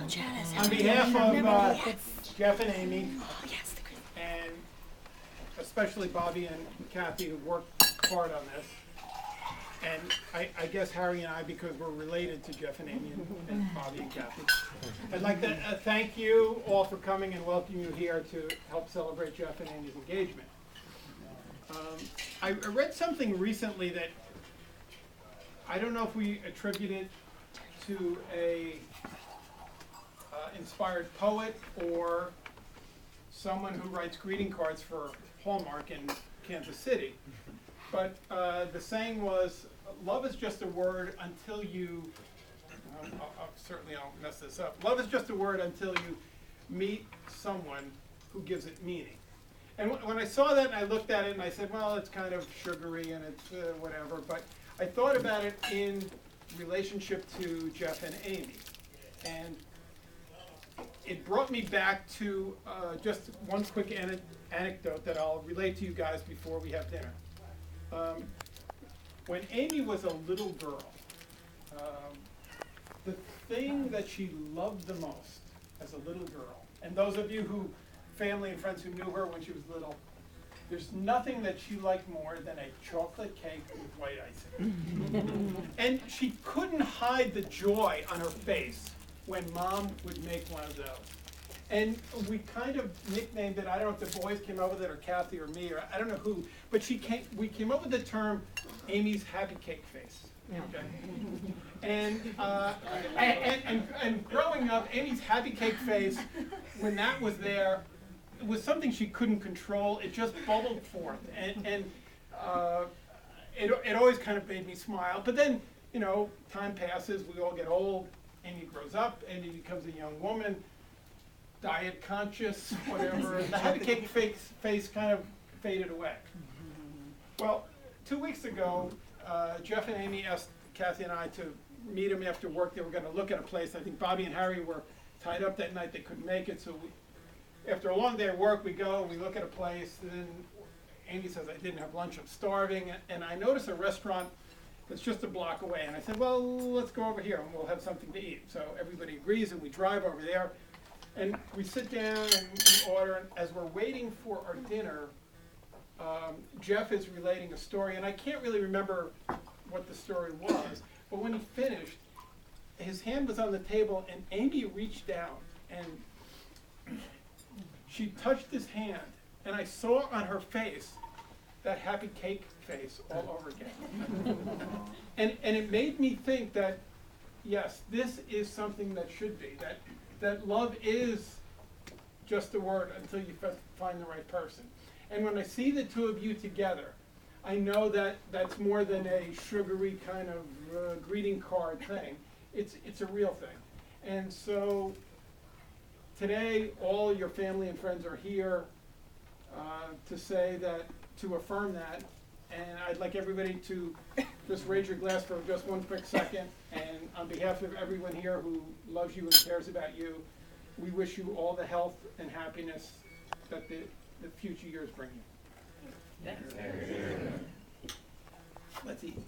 On behalf of Jeff and Amy, and especially Bobby and Kathy, who worked hard on this, and I guess Harry and I, because we're related to Jeff and Amy and Bobby and Kathy, I'd like to thank you all for coming and welcome you here to help celebrate Jeff and Amy's engagement. I read something recently that I don't know if we attribute it to a inspired poet or someone who writes greeting cards for Hallmark in Kansas City. But the saying was, love is just a word until you, certainly I'll mess this up, love is just a word until you meet someone who gives it meaning. And when I saw that and I looked at it and I said, well, it's kind of sugary and it's whatever, but I thought about it in relationship to Jeff and Amy. And it brought me back to just one quick anecdote that I'll relate to you guys before we have dinner. When Amy was a little girl, the thing that she loved the most as a little girl, and those of you who, family and friends who knew her when she was little, there's nothing that she liked more than a chocolate cake with white icing. And she couldn't hide the joy on her face when Mom would make one of those. And we kind of nicknamed it, I don't know if the boys came up with it or Kathy or me or I don't know who, but we came up with the term Amy's happy cake face. Okay. And growing up, Amy's happy cake face, when that was there, it was something she couldn't control. It just bubbled forth, and it always kind of made me smile. But then, you know, time passes, we all get old, Amy grows up, Amy becomes a young woman, diet conscious, whatever. The happy cake face kind of faded away. Well, 2 weeks ago, Jeff and Amy asked Kathy and I to meet them after work. They were going to look at a place. I think Bobby and Harry were tied up that night. They couldn't make it, so after a long day of work, we go, we look at a place, and then Amy says, I didn't have lunch, I'm starving, and I notice a restaurant that's just a block away, and I said, well, let's go over here, and we'll have something to eat. So everybody agrees, and we drive over there, and we sit down, and we order, and as we're waiting for our dinner, Jeff is relating a story, and I can't really remember what the story was, but when he finished, his hand was on the table, and Amy reached down, and she touched his hand, and I saw on her face that happy cake face all over again. and it made me think that, yes, this is something that should be, that love is just a word until you find the right person. And when I see the two of you together, I know that that's more than a sugary kind of greeting card thing. It's a real thing. And so today, all your family and friends are here to say that, to affirm that, and I'd like everybody to just raise your glass for just one quick second, and on behalf of everyone here who loves you and cares about you, we wish you all the health and happiness that the future years bring you. Let's eat.